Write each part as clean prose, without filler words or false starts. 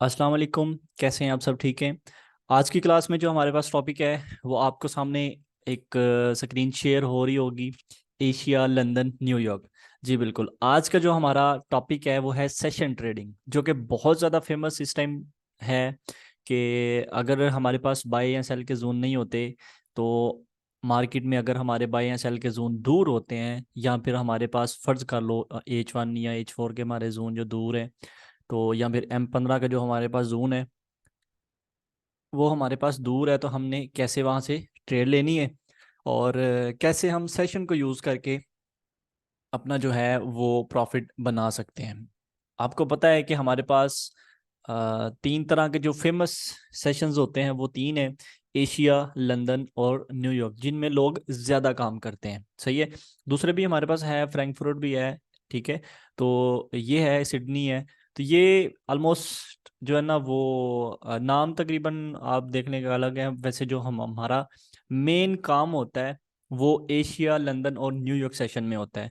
अस्सलाम वालेकुम। कैसे हैं आप? सब ठीक हैं? आज की क्लास में जो हमारे पास टॉपिक है वो आपको सामने एक स्क्रीन शेयर हो रही होगी। Asia, London, New York. जी बिल्कुल। आज का जो हमारा टॉपिक है वो है सेशन ट्रेडिंग, जो कि बहुत ज़्यादा फेमस इस टाइम है। कि अगर हमारे पास बाय या सेल के जोन नहीं होते तो मार्केट में अगर हमारे बाय या सेल के जोन दूर होते हैं, या फिर हमारे पास फ़र्ज़ कर लो H1 या H4 के हमारे जोन जो दूर हैं, तो या फिर M15 का जो हमारे पास जोन है वो हमारे पास दूर है, तो हमने कैसे वहाँ से ट्रेड लेनी है और कैसे हम सेशन को यूज़ करके अपना जो है वो प्रॉफिट बना सकते हैं। आपको पता है कि हमारे पास तीन तरह के जो फेमस सेशंस होते हैं वो तीन हैं। एशिया, लंदन और न्यूयॉर्क, जिनमें लोग ज़्यादा काम करते हैं। सही है। दूसरे भी हमारे पास है, फ्रैंकफर्ट भी है। ठीक है। तो ये है, सिडनी है। तो ये ऑलमोस्ट जो है ना वो नाम तकरीबन आप देखने का अलग है, वैसे जो हम हमारा मेन काम होता है वो एशिया, लंदन और न्यूयॉर्क सेशन में होता है।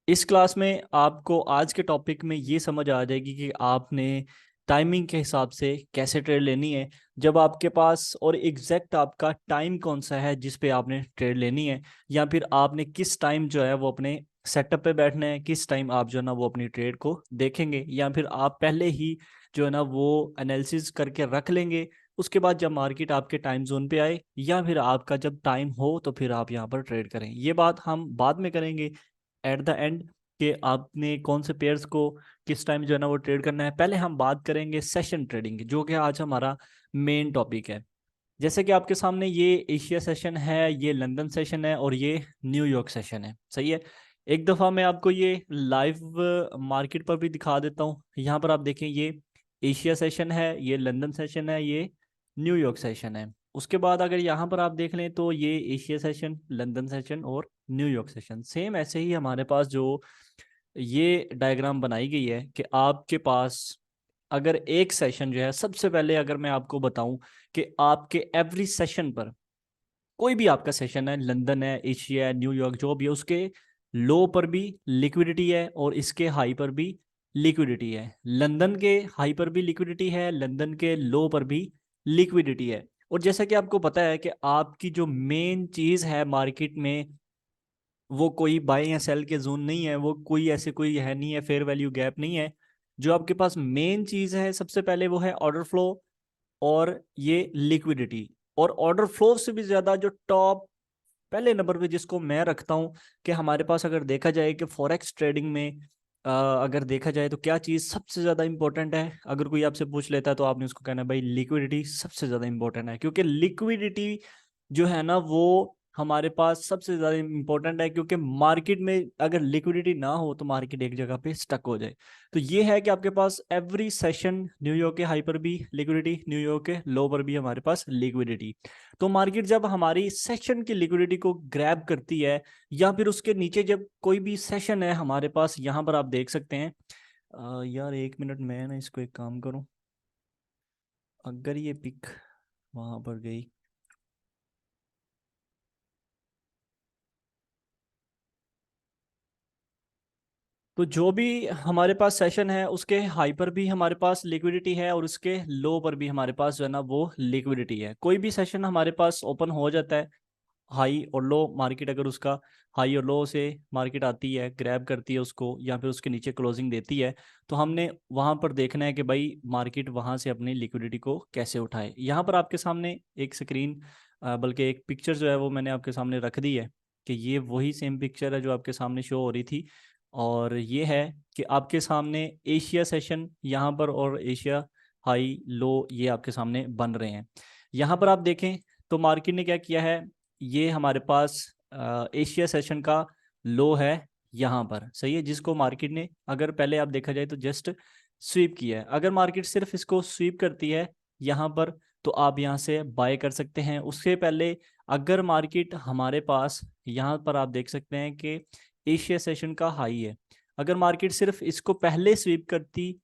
इस क्लास में आपको आज के टॉपिक में ये समझ आ जाएगी कि आपने टाइमिंग के हिसाब से कैसे ट्रेड लेनी है, जब आपके पास और एग्जैक्ट आपका टाइम कौन सा है जिस पे आपने ट्रेड लेनी है, या फिर आपने किस टाइम जो है वो अपने सेटअप पे बैठना है, किस टाइम आप जो है ना वो अपनी ट्रेड को देखेंगे, या फिर आप पहले ही जो है ना वो एनालिसिस करके रख लेंगे। उसके बाद जब मार्केट आपके टाइम जोन पे आए या फिर आपका जब टाइम हो तो फिर आप यहाँ पर ट्रेड करें। ये बात हम बाद में करेंगे एट द एंड, कि आपने कौन से पेयर्स को किस टाइम जो है ना वो ट्रेड करना है। पहले हम बात करेंगे सेशन ट्रेडिंग की, जो कि आज हमारा मेन टॉपिक है। जैसे कि आपके सामने ये एशिया सेशन है, ये लंदन सेशन है और ये न्यूयॉर्क सेशन है। सही है। एक दफ़ा मैं आपको ये लाइव मार्केट पर भी दिखा देता हूँ। यहाँ पर आप देखें, ये एशिया सेशन है, ये लंदन सेशन है, ये न्यूयॉर्क सेशन है। उसके बाद अगर यहाँ पर आप देख लें तो ये एशिया सेशन, लंदन सेशन और न्यूयॉर्क सेशन सेम ऐसे ही हमारे पास जो ये डायग्राम बनाई गई है कि आपके पास अगर एक सेशन जो है, सबसे पहले अगर मैं आपको बताऊं कि आपके एवरी सेशन पर, कोई भी आपका सेशन है, लंदन है, एशिया है, न्यूयॉर्क, जो भी है, उसके लो पर भी लिक्विडिटी है और इसके हाई पर भी लिक्विडिटी है। लंदन के हाई पर भी लिक्विडिटी है, लंदन के लो पर भी लिक्विडिटी है। और जैसा कि आपको पता है कि आपकी जो मेन चीज़ है मार्केट में, वो कोई बाय या सेल के जोन नहीं है, वो कोई ऐसे कोई है नहीं है, फेयर वैल्यू गैप नहीं है। जो आपके पास मेन चीज़ है सबसे पहले वो है ऑर्डर फ्लो और ये लिक्विडिटी। और ऑर्डर फ्लो से भी ज़्यादा जो टॉप पहले नंबर पे जिसको मैं रखता हूँ, कि हमारे पास अगर देखा जाए कि फॉरेक्स ट्रेडिंग में अगर देखा जाए तो क्या चीज़ सबसे ज़्यादा इंपॉर्टेंट है, अगर कोई आपसे पूछ लेता है तो आपने उसको कहना है भाई लिक्विडिटी सबसे ज़्यादा इंपॉर्टेंट है। क्योंकि लिक्विडिटी जो है ना वो हमारे पास सबसे ज़्यादा इंपॉर्टेंट है, क्योंकि मार्केट में अगर लिक्विडिटी ना हो तो मार्केट एक जगह पे स्टक हो जाए। तो ये है कि आपके पास एवरी सेशन, न्यूयॉर्क के हाई पर भी लिक्विडिटी, न्यूयॉर्क के लो पर भी हमारे पास लिक्विडिटी। तो मार्केट जब हमारी सेशन की लिक्विडिटी को ग्रैब करती है, या फिर उसके नीचे जब कोई भी सेशन है हमारे पास, यहाँ पर आप देख सकते हैं। यार एक मिनट, मैं ना इसको एक काम करूं, अगर ये पिक वहां पर गई तो जो भी हमारे पास सेशन है उसके हाई पर भी हमारे पास लिक्विडिटी है और उसके लो पर भी हमारे पास जो है ना वो लिक्विडिटी है। कोई भी सेशन हमारे पास ओपन हो जाता है, हाई और लो, मार्केट अगर उसका हाई और लो से मार्केट आती है, ग्रैब करती है उसको, या फिर उसके नीचे क्लोजिंग देती है, तो हमने वहां पर देखना है कि भाई मार्केट वहां से अपनी लिक्विडिटी को कैसे उठाए। यहाँ पर आपके सामने एक स्क्रीन, बल्कि एक पिक्चर जो है वो मैंने आपके सामने रख दी है, कि ये वही सेम पिक्चर है जो आपके सामने शो हो रही थी। और ये है कि आपके सामने एशिया सेशन यहाँ पर और एशिया हाई लो ये आपके सामने बन रहे हैं। यहाँ पर आप देखें तो मार्केट ने क्या किया है, ये हमारे पास एशिया सेशन का लो है यहाँ पर। सही है। जिसको मार्केट ने अगर पहले आप देखा जाए तो जस्ट स्वीप किया है। अगर मार्केट सिर्फ इसको स्वीप करती है यहाँ पर, तो आप यहाँ से बाय कर सकते हैं। उससे पहले अगर मार्केट हमारे पास यहाँ पर आप देख सकते हैं कि एशिया सेशन का हाई है, अगर मार्केट सिर्फ इसको पहले स्वीप करती,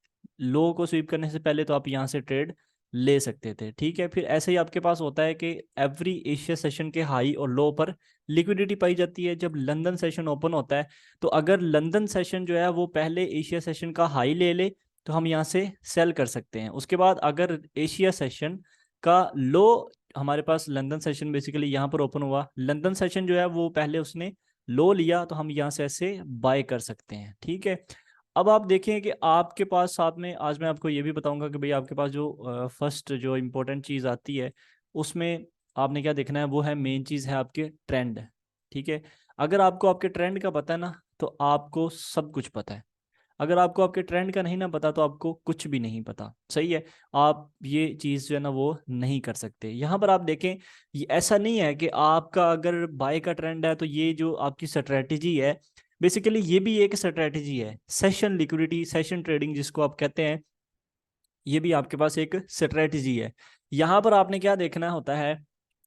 लो को स्वीप करने से पहले, तो आप यहाँ से ट्रेड ले सकते थे। ठीक है। फिर ऐसे ही आपके पास होता है कि एवरी एशिया सेशन के हाई और लो पर लिक्विडिटी पाई जाती है। जब लंदन सेशन ओपन होता है तो अगर लंदन सेशन जो है वो पहले एशिया सेशन का हाई ले ले तो हम यहाँ से सेल कर सकते हैं। उसके बाद अगर एशिया सेशन का लो, हमारे पास लंदन सेशन बेसिकली यहाँ पर ओपन हुआ, लंदन सेशन जो है वो पहले उसने लो लिया, तो हम यहाँ से ऐसे बाय कर सकते हैं। ठीक है, अब आप देखें कि आपके पास साथ में आज मैं आपको ये भी बताऊंगा कि भाई आपके पास जो फर्स्ट जो इम्पोर्टेंट चीज़ आती है उसमें आपने क्या देखना है, वो है मेन चीज़ है आपके ट्रेंड। ठीक है, अगर आपको आपके ट्रेंड का पता है ना तो आपको सब कुछ पता है। अगर आपको आपके ट्रेंड का नहीं ना पता तो आपको कुछ भी नहीं पता। सही है, आप ये चीज़ जो है ना वो नहीं कर सकते। यहाँ पर आप देखें, ये ऐसा नहीं है कि आपका अगर बाय का ट्रेंड है तो ये जो आपकी स्ट्रेटेजी है, बेसिकली ये भी एक स्ट्रेटेजी है। सेशन लिक्विडिटी, सेशन ट्रेडिंग जिसको आप कहते हैं, ये भी आपके पास एक स्ट्रेटेजी है। यहाँ पर आपने क्या देखना होता है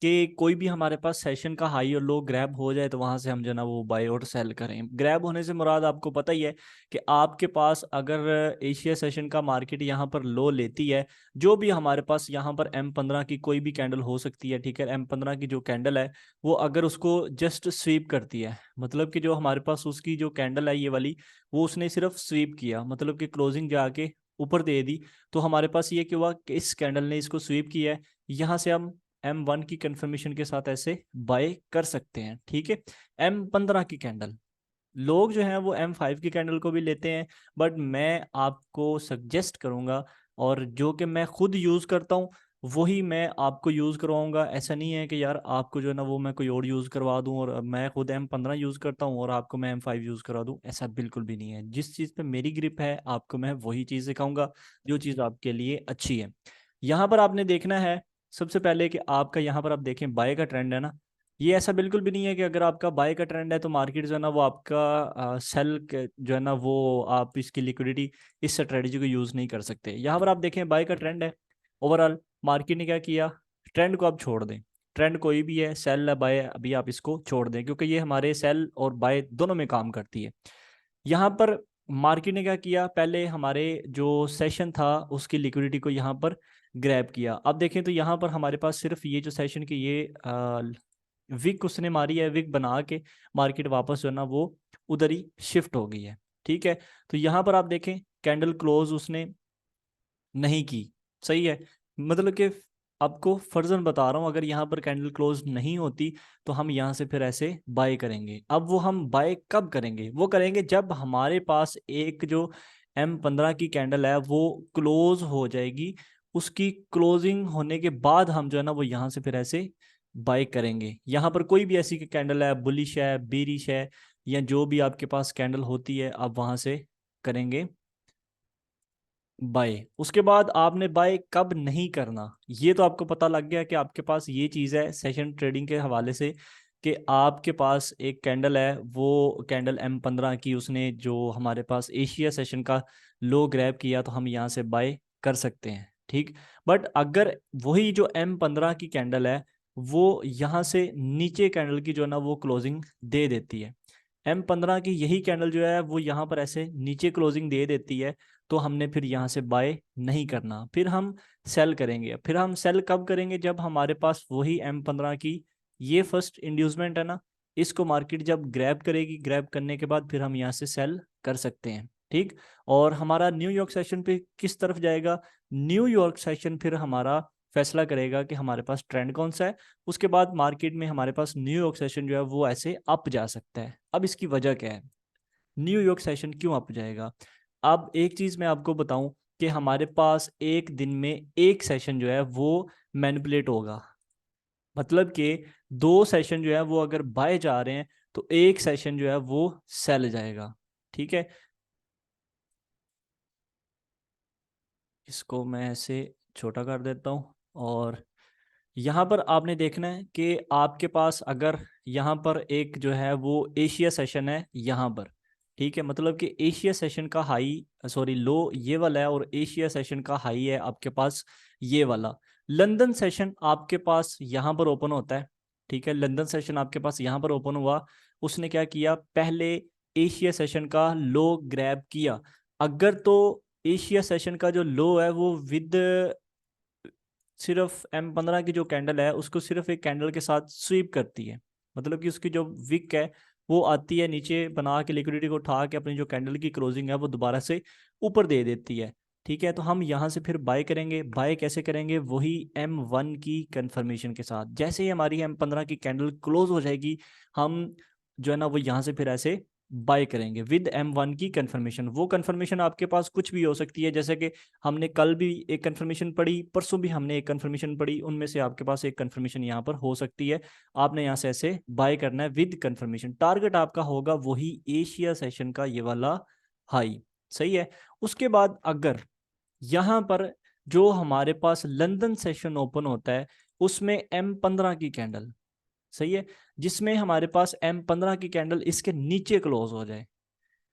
कि कोई भी हमारे पास सेशन का हाई और लो ग्रैब हो जाए तो वहां से हम जो ना वो बाय और सेल करें। ग्रैब होने से मुराद आपको पता ही है कि आपके पास अगर एशिया सेशन का मार्केट यहाँ पर लो लेती है, जो भी हमारे पास यहाँ पर M15 की कोई भी कैंडल हो सकती है, ठीक है, M15 की जो कैंडल है वो अगर उसको जस्ट स्वीप करती है, मतलब कि जो हमारे पास उसकी जो कैंडल है ये वाली, वो उसने सिर्फ स्वीप किया, मतलब कि क्लोजिंग जाके ऊपर दे दी, तो हमारे पास ये क्या हुआ कि इस कैंडल ने इसको स्वीप किया है, यहाँ से हम M1 की कंफर्मेशन के साथ ऐसे बाय कर सकते हैं। ठीक है, M15 की कैंडल, लोग जो हैं वो M5 की कैंडल को भी लेते हैं, बट मैं आपको सजेस्ट करूंगा और जो कि मैं खुद यूज़ करता हूँ वही मैं आपको यूज़ करवाऊंगा। ऐसा नहीं है कि यार आपको जो है ना वो मैं कोई और यूज़ करवा दूं, और मैं खुद M15 यूज़ करता हूँ और आपको मैं M5 यूज़ करवा दूं, ऐसा बिल्कुल भी नहीं है। जिस चीज़ पे मेरी ग्रिप है आपको मैं वही चीज़ सिखाऊंगा जो चीज़ आपके लिए अच्छी है। यहाँ पर आपने देखना है सबसे पहले कि आपका यहाँ पर आप देखें बाय का ट्रेंड है ना, ये ऐसा बिल्कुल भी नहीं है कि अगर आपका बाय का ट्रेंड है तो मार्केट जो है ना वो आपका सेल जो है ना वो आप इसकी लिक्विडिटी इस स्ट्रेटजी को यूज़ नहीं कर सकते। यहाँ पर आप देखें बाय का ट्रेंड है, ओवरऑल मार्केट ने क्या किया, ट्रेंड को आप छोड़ दें, ट्रेंड कोई भी है, सेल है बाय, अभी आप इसको छोड़ दें क्योंकि ये हमारे सेल और बाय दोनों में काम करती है। यहाँ पर मार्केट ने क्या किया, पहले हमारे जो सेशन था उसकी लिक्विडिटी को यहाँ पर ग्रैब किया। अब देखें तो यहाँ पर हमारे पास सिर्फ ये जो सेशन की ये विक उसने मारी है, विक बना के मार्केट वापस जो है ना वो उधर ही शिफ्ट हो गई है। ठीक है, तो यहाँ पर आप देखें कैंडल क्लोज उसने नहीं की। सही है, मतलब कि आपको फर्जन बता रहा हूँ, अगर यहाँ पर कैंडल क्लोज नहीं होती तो हम यहाँ से फिर ऐसे बाय करेंगे। अब वो हम बाय कब करेंगे, वो करेंगे जब हमारे पास एक जो M15 की कैंडल है वो क्लोज हो जाएगी, उसकी क्लोजिंग होने के बाद हम जो है ना वो यहाँ से फिर ऐसे बाय करेंगे। यहाँ पर कोई भी ऐसी कैंडल है, बुलिश है, बीरिश है, या जो भी आपके पास कैंडल होती है आप वहाँ से करेंगे बाय। उसके बाद आपने बाय कब नहीं करना, ये तो आपको पता लग गया कि आपके पास ये चीज़ है सेशन ट्रेडिंग के हवाले से कि आपके पास एक कैंडल है, वो कैंडल M15 की उसने जो हमारे पास एशिया सेशन का लो ग्रैब किया तो हम यहाँ से बाय कर सकते हैं। ठीक, बट अगर वही जो M15 की कैंडल है वो यहाँ से नीचे कैंडल की जो है ना वो क्लोजिंग दे देती है, M15 की यही कैंडल जो है वो यहाँ पर ऐसे नीचे क्लोजिंग दे देती है, तो हमने फिर यहाँ से बाय नहीं करना, फिर हम सेल करेंगे। फिर हम सेल कब करेंगे, जब हमारे पास वही M15 की ये फर्स्ट इंड्यूसमेंट है ना, इसको मार्केट जब ग्रैब करेगी, ग्रैब करने के बाद फिर हम यहाँ से सेल कर सकते हैं। ठीक, और हमारा न्यूयॉर्क सेशन पे किस तरफ जाएगा, न्यूयॉर्क सेशन फिर हमारा फैसला करेगा कि हमारे पास ट्रेंड कौन सा है। उसके बाद मार्केट में हमारे पास न्यूयॉर्क सेशन जो है वो ऐसे अप जा सकता है। अब इसकी वजह क्या है, न्यूयॉर्क सेशन क्यों अप जाएगा। अब एक चीज़ मैं आपको बताऊं कि हमारे पास एक दिन में एक सेशन जो है वो मैनिपुलेट होगा, मतलब कि दो सेशन जो है वो अगर बाय जा रहे हैं तो एक सेशन जो है वो सेल जाएगा। ठीक है, इसको मैं ऐसे छोटा कर देता हूँ, और यहाँ पर आपने देखना है कि आपके पास अगर यहाँ पर एक जो है वो एशिया सेशन है यहाँ पर, ठीक है, मतलब कि एशिया सेशन का हाई, सॉरी लो ये वाला है, और एशिया सेशन का हाई है आपके पास ये वाला। लंदन सेशन आपके पास यहाँ पर ओपन होता है, ठीक है, लंदन सेशन आपके पास यहाँ पर ओपन हुआ, उसने क्या किया, पहले एशिया सेशन का लो ग्रैब किया। अगर तो एशिया सेशन का जो लो है वो विद सिर्फ M15 की जो कैंडल है उसको सिर्फ एक कैंडल के साथ स्वीप करती है, मतलब कि उसकी जो विक है वो आती है नीचे बना के लिक्विडिटी को उठा के अपनी जो कैंडल की क्लोजिंग है वो दोबारा से ऊपर दे देती है। ठीक है, तो हम यहाँ से फिर बाय करेंगे। बाय कैसे करेंगे? वही M1 की कंफर्मेशन के साथ। जैसे ही हमारी M15 की कैंडल क्लोज हो जाएगी, हम जो है ना वो यहाँ से फिर ऐसे बाय करेंगे विद M1 की कंफर्मेशन। वो कंफर्मेशन आपके पास कुछ भी हो सकती है, जैसे कि हमने कल भी एक कंफर्मेशन पढ़ी, परसों भी हमने एक कंफर्मेशन पढ़ी, उनमें से आपके पास एक कंफर्मेशन यहाँ पर हो सकती है। आपने यहाँ से ऐसे बाय करना है विद कंफर्मेशन। टारगेट आपका होगा वही एशिया सेशन का ये वाला हाई। सही है। उसके बाद अगर यहाँ पर जो हमारे पास लंदन सेशन ओपन होता है उसमें M15 की कैंडल, सही है, जिसमें हमारे पास M15 की कैंडल इसके नीचे क्लोज हो जाए।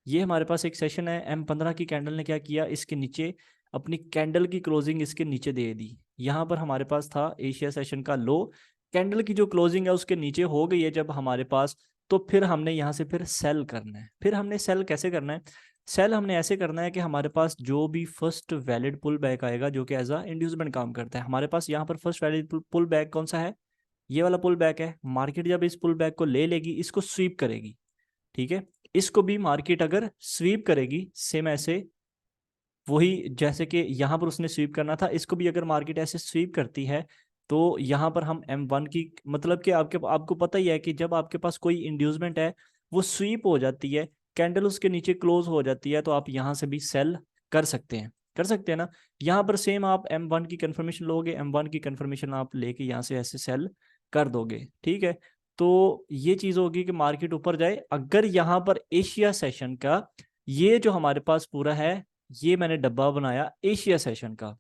ये हमारे पास एक सेशन है, M15 की कैंडल ने क्या किया, इसके नीचे अपनी कैंडल की क्लोजिंग इसके नीचे दे दी। यहाँ पर हमारे पास था एशिया सेशन का लो, कैंडल की जो क्लोजिंग है उसके नीचे हो गई है जब हमारे पास, तो फिर हमने यहाँ से फिर सेल करना है। फिर हमने सेल कैसे करना है? सेल हमने ऐसे करना है कि हमारे पास जो भी फर्स्ट वैलिड पुल बैक आएगा जो कि एज अ इंड्यूसमेंट काम करता है, हमारे पास यहाँ पर फर्स्ट वैलिड पुल बैक कौन सा है? ये वाला पुल बैक है। मार्केट जब इस पुल बैक को ले लेगी, इसको स्वीप करेगी, ठीक है, इसको भी मार्केट अगर स्वीप करेगी सेम ऐसे, वही जैसे कि यहाँ पर उसने स्वीप करना था, इसको भी अगर मार्केट ऐसे स्वीप करती है तो यहाँ पर हम M1 की, मतलब कि आपको पता ही है कि जब आपके पास कोई इंड्यूसमेंट है वो स्वीप हो जाती है, कैंडल उसके नीचे क्लोज हो जाती है, तो आप यहाँ से भी सेल कर सकते हैं, कर सकते हैं ना। यहाँ पर सेम आप M1 की कंफर्मेशन लोगे, M1 की कंफर्मेशन आप लेके यहाँ से ऐसे सेल कर दोगे, ठीक है। तो ये चीज होगी कि मार्केट ऊपर जाए अगर यहाँ पर एशिया सेशन का ये जो हमारे पास पूरा है, ये मैंने डब्बा बनाया एशिया सेशन का,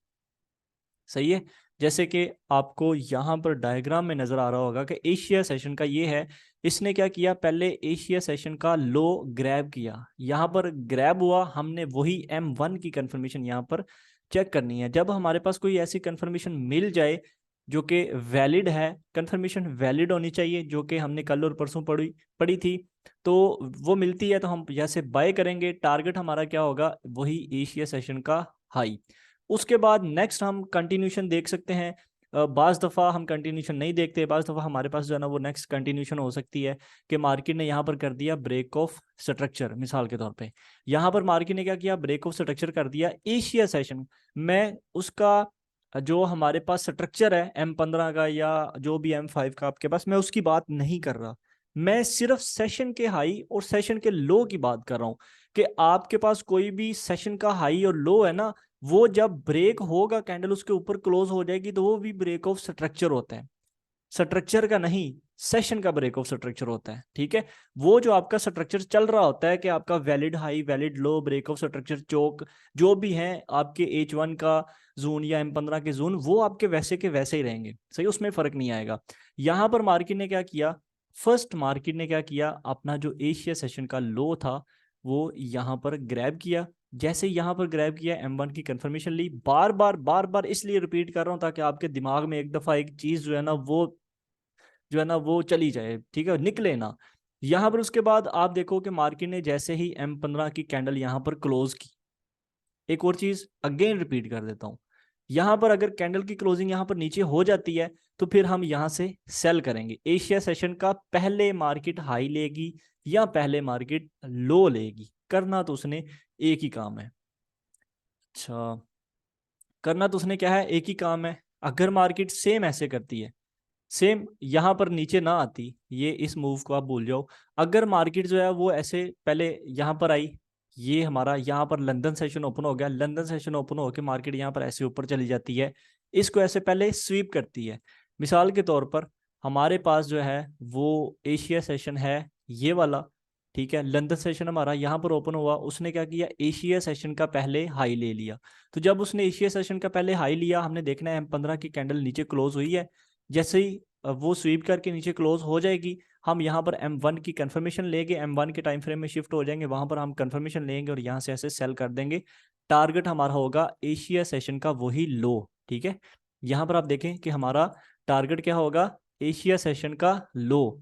सही है। जैसे कि आपको यहाँ पर डायग्राम में नजर आ रहा होगा कि एशिया सेशन का ये है, इसने क्या किया, पहले एशिया सेशन का लो ग्रैब किया, यहाँ पर ग्रैब हुआ, हमने वही M1 की कंफर्मेशन यहाँ पर चेक करनी है। जब हमारे पास कोई ऐसी कंफर्मेशन मिल जाए जो कि वैलिड है, कंफर्मेशन वैलिड होनी चाहिए, जो कि हमने कल और परसों पढ़ी पढ़ी थी, तो वो मिलती है तो हम जैसे बाय करेंगे। टारगेट हमारा क्या होगा, वही एशिया सेशन का हाई। उसके बाद नेक्स्ट हम कंटिन्यूशन देख सकते हैं। बाज़ दफ़ा हम कंटिन्यूशन नहीं देखते, बाज़ दफ़ा हमारे पास जो है ना वो नेक्स्ट कंटिन्यूशन हो सकती है कि मार्केट ने यहाँ पर कर दिया ब्रेक ऑफ स्ट्रक्चर। मिसाल के तौर पे यहाँ पर मार्केट ने क्या किया, ब्रेक ऑफ स्ट्रक्चर कर दिया एशिया सेशन में। उसका जो हमारे पास स्ट्रक्चर है M15 का या जो भी M5 का आपके पास, मैं उसकी बात नहीं कर रहा, मैं सिर्फ सेशन के हाई और सेशन के लो की बात कर रहा हूँ। कि आपके पास कोई भी सेशन का हाई और लो है ना, वो जब ब्रेक होगा, कैंडल उसके ऊपर क्लोज हो जाएगी, तो वो भी ब्रेक ऑफ स्ट्रक्चर होता है, स्ट्रक्चर का नहीं, सेशन का ब्रेक ऑफ स्ट्रक्चर होता है, ठीक है। वो जो आपका स्ट्रक्चर चल रहा होता है कि आपका valid high, valid low, break of structure, choke, जो भी है आपके H1 का जोन या M15 के जोन, वो आपके वैसे के वैसे ही रहेंगे, सही, उसमें फर्क नहीं आएगा। यहां पर मार्केट ने क्या किया, फर्स्ट मार्केट ने क्या किया, अपना जो एशिया सेशन का लो था वो यहां पर ग्रैब किया। जैसे यहां पर ग्रैब किया, M1 की कंफर्मेशन ली। बार बार इसलिए रिपीट कर रहा हूं ताकि आपके दिमाग में एक दफा एक चीज जो है ना वो, जो है ना वो चली जाए, ठीक है, निकले ना। यहां पर उसके बाद आप देखो कि मार्केट ने जैसे ही M15 की कैंडल यहां पर क्लोज की, एक और चीज अगेन रिपीट कर देता हूं, यहां पर अगर कैंडल की क्लोजिंग यहां पर नीचे हो जाती है तो फिर हम यहां से सेल करेंगे। एशिया सेशन का पहले मार्केट हाई लेगी या पहले मार्केट लो लेगी, करना तो उसने एक ही काम है। अच्छा, करना तो उसने क्या है, एक ही काम है। अगर मार्केट सेम ऐसे करती है, सेम यहाँ पर नीचे ना आती, ये इस मूव को आप भूल जाओ। अगर मार्केट जो है वो ऐसे पहले यहाँ पर आई, ये हमारा यहाँ पर लंदन सेशन ओपन हो गया, लंदन सेशन ओपन होकर मार्केट यहाँ पर ऐसे ऊपर चली जाती है, इसको ऐसे पहले स्वीप करती है। मिसाल के तौर पर हमारे पास जो है वो एशिया सेशन है ये वाला, ठीक है, लंदन सेशन हमारा यहाँ पर ओपन हुआ, उसने क्या किया, एशिया सेशन का पहले हाई ले लिया। तो जब उसने एशिया सेशन का पहले हाई लिया, हमने देखना है M15 की कैंडल नीचे क्लोज हुई है, जैसे ही वो स्वीप करके नीचे क्लोज हो जाएगी, हम यहाँ पर M1 की कंफर्मेशन लेंगे, M1 के टाइम फ्रेम में शिफ्ट हो जाएंगे, वहां पर हम कंफर्मेशन लेंगे और यहाँ से ऐसे सेल कर देंगे। टारगेट हमारा होगा एशिया सेशन का वही लो, ठीक है। यहाँ पर आप देखें कि हमारा टारगेट क्या होगा, एशिया सेशन का लो।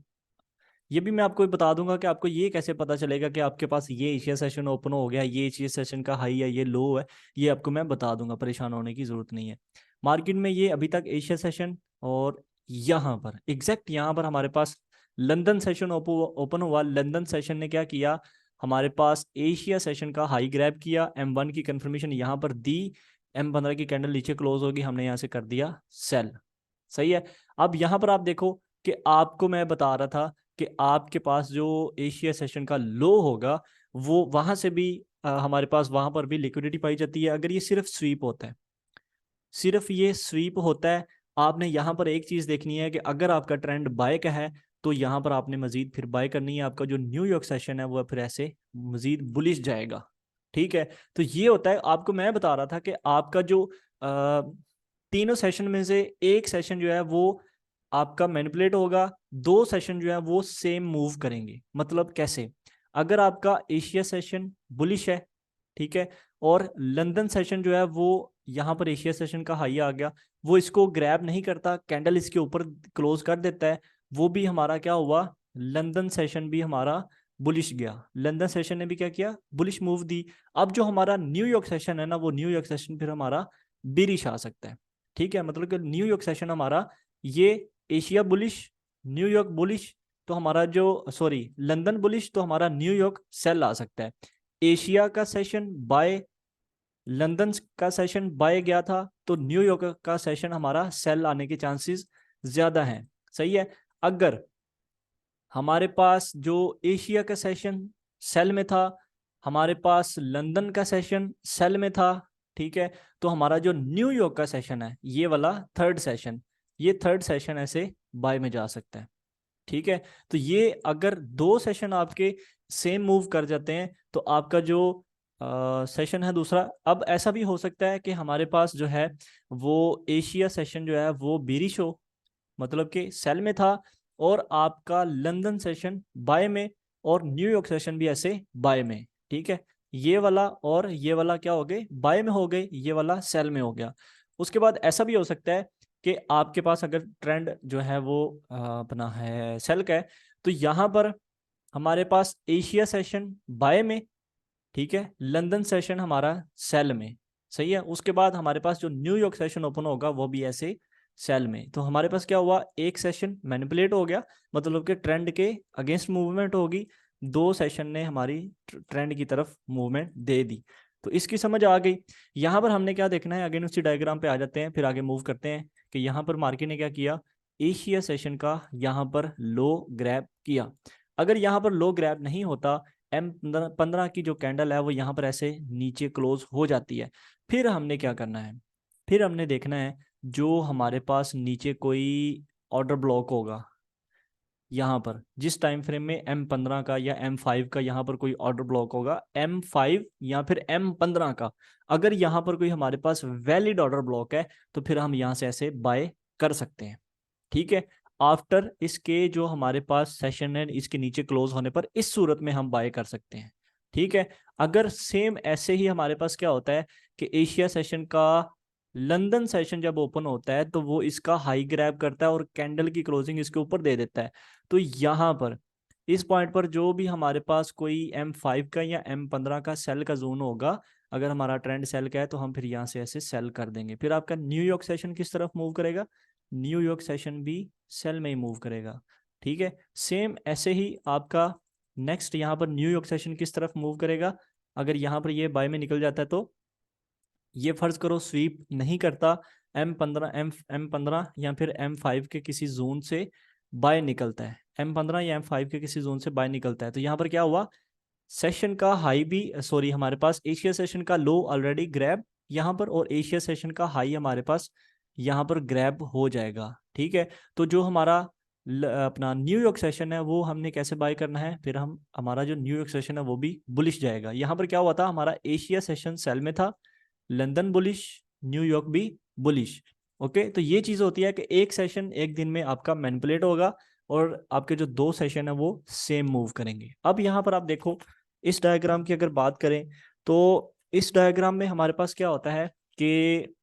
ये भी मैं आपको बता दूंगा कि आपको ये कैसे पता चलेगा कि आपके पास ये एशिया सेशन ओपन हो गया, ये एशिया सेशन का हाई है, ये लो है, ये आपको मैं बता दूंगा, परेशान होने की जरूरत नहीं है। मार्केट में ये अभी तक एशिया सेशन और यहाँ पर एग्जैक्ट यहाँ पर हमारे पास लंदन सेशन ओपन हुआ। लंदन सेशन ने क्या किया, हमारे पास एशिया सेशन का हाई ग्रैब किया, M1 की कंफर्मेशन यहाँ पर दी, M15 की कैंडल नीचे क्लोज होगी, हमने यहाँ से कर दिया सेल। सही है। अब यहाँ पर आप देखो कि आपको मैं बता रहा था कि आपके पास जो एशिया सेशन का लो होगा वो वहां से भी हमारे पास वहां पर भी लिक्विडिटी पाई जाती है अगर ये सिर्फ स्वीप होता है, सिर्फ ये स्वीप होता है। आपने यहाँ पर एक चीज देखनी है कि अगर आपका ट्रेंड बाय का है तो यहाँ पर आपने मजीद फिर बाय करनी है, आपका जो न्यूयॉर्क सेशन है वो फिर ऐसे मजीद बुलिश जाएगा। ठीक है, तो ये होता है। आपको मैं बता रहा था कि आपका जो तीनों सेशन में से एक सेशन जो है वो आपका मैनिपुलेट होगा, दो सेशन जो है वो सेम मूव करेंगे। मतलब कैसे? अगर आपका एशिया सेशन बुलिश है, ठीक है, और लंदन सेशन जो है वो यहाँ पर एशिया सेशन का हाई आ गया, वो इसको ग्रैब नहीं करता, कैंडल इसके ऊपर क्लोज कर देता है, वो भी हमारा क्या हुआ, लंदन सेशन भी हमारा बुलिश गया। लंदन सेशन ने भी क्या किया, बुलिश मूव दी। अब जो हमारा न्यूयॉर्क सेशन है ना, वो न्यूयॉर्क सेशन फिर हमारा बिरिश आ सकता है। ठीक है, मतलब कि न्यूयॉर्क सेशन हमारा ये एशिया बुलिश, न्यूयॉर्क बुलिश, तो हमारा जो सॉरी लंदन बुलिश, तो हमारा न्यूयॉर्क सेल आ सकता है। एशिया का सेशन बाय, लंदन का सेशन बाय गया था, तो न्यूयॉर्क का सेशन हमारा सेल आने के चांसेस ज्यादा हैं। सही है। अगर हमारे पास जो एशिया का सेशन सेल में था, हमारे पास लंदन का सेशन सेल में था, ठीक है, तो हमारा जो न्यूयॉर्क का सेशन है ये वाला थर्ड सेशन, ये थर्ड सेशन ऐसे बाय में जा सकता है। ठीक है, तो ये अगर दो सेशन आपके सेम मूव कर जाते हैं तो आपका जो सेशन है दूसरा, अब ऐसा भी हो सकता है कि हमारे पास जो है वो एशिया सेशन जो है वो बेरिश हो, मतलब कि सेल में था, और आपका लंदन सेशन बाय में, और न्यूयॉर्क सेशन भी ऐसे बाय में। ठीक है, ये वाला और ये वाला क्या हो गए, बाय में हो गए, ये वाला सेल में हो गया। उसके बाद ऐसा भी हो सकता है कि आपके पास अगर ट्रेंड जो है वो अपना है सेल का है, तो यहाँ पर हमारे पास एशिया सेशन बाय में, ठीक है, लंदन सेशन हमारा सेल में। सही है। उसके बाद हमारे पास जो न्यूयॉर्क सेशन ओपन होगा वो भी ऐसे सेल में। तो हमारे पास क्या हुआ, एक सेशन मैनिपुलेट हो गया, मतलब कि ट्रेंड के अगेंस्ट मूवमेंट होगी, दो सेशन ने हमारी ट्रेंड की तरफ मूवमेंट दे दी। तो इसकी समझ आ गई। यहाँ पर हमने क्या देखना है, अगेन उसी डायग्राम पे आ जाते हैं, फिर आगे मूव करते हैं कि यहाँ पर मार्केट ने क्या किया, एशिया सेशन का यहाँ पर लो ग्रैब किया। अगर यहाँ पर लो ग्रैब नहीं होता, M15 की जो कैंडल है वो यहाँ पर ऐसे नीचे क्लोज हो जाती है, फिर हमने क्या करना है, फिर हमने देखना है जो हमारे पास नीचे कोई ऑर्डर ब्लॉक होगा, यहाँ पर जिस टाइम फ्रेम में M15 का या M5 का यहाँ पर कोई ऑर्डर ब्लॉक होगा, M5 या फिर M15 का, अगर यहाँ पर कोई हमारे पास वैलिड ऑर्डर ब्लॉक है तो फिर हम यहाँ से ऐसे बाय कर सकते हैं। ठीक है, आफ्टर इसके जो हमारे पास सेशन है इसके नीचे क्लोज होने पर इस सूरत में हम बाय कर सकते हैं। ठीक है, अगर सेम ऐसे ही हमारे पास क्या होता है कि एशिया सेशन का लंदन सेशन जब ओपन होता है तो वो इसका हाई ग्रैब करता है और कैंडल की क्लोजिंग इसके ऊपर दे देता है, तो यहाँ पर इस पॉइंट पर जो भी हमारे पास कोई M5 का या M15 का सेल का जोन होगा, अगर हमारा ट्रेंड सेल का है तो हम फिर यहाँ से ऐसे सेल कर देंगे। फिर आपका न्यूयॉर्क सेशन किस तरफ मूव करेगा, न्यूयॉर्क सेशन भी सेल में ही मूव करेगा। ठीक है, सेम ऐसे ही आपका नेक्स्ट यहाँ पर न्यूयॉर्क सेशन किस तरफ मूव करेगा, अगर यहाँ पर ये बाय में निकल जाता है तो ये फर्ज करो स्वीप नहीं करता, M15 या फिर M5 के किसी जोन से बाय निकलता है, M15 या M5 के किसी जोन से बाय निकलता है, तो यहाँ पर क्या हुआ, सेशन का हाई भी सॉरी हमारे पास एशिया सेशन का लो ऑलरेडी ग्रैब यहाँ पर, और एशिया सेशन का हाई हमारे पास यहाँ पर ग्रैब हो जाएगा। ठीक है, तो जो हमारा अपना न्यूयॉर्क सेशन है वो हमने कैसे बाय करना है, फिर हम हमारा जो न्यूयॉर्क सेशन है वो भी बुलिश जाएगा। यहाँ पर क्या हुआ था, हमारा एशिया सेशन सेल में था, लंदन बुलिश, न्यूयॉर्क भी बुलिश। ओके, तो ये चीज होती है कि एक सेशन एक दिन में आपका मैनिपुलेट होगा और आपके जो दो सेशन है वो सेम मूव करेंगे। अब यहाँ पर आप देखो इस डायग्राम की अगर बात करें तो इस डायग्राम में हमारे पास क्या होता है कि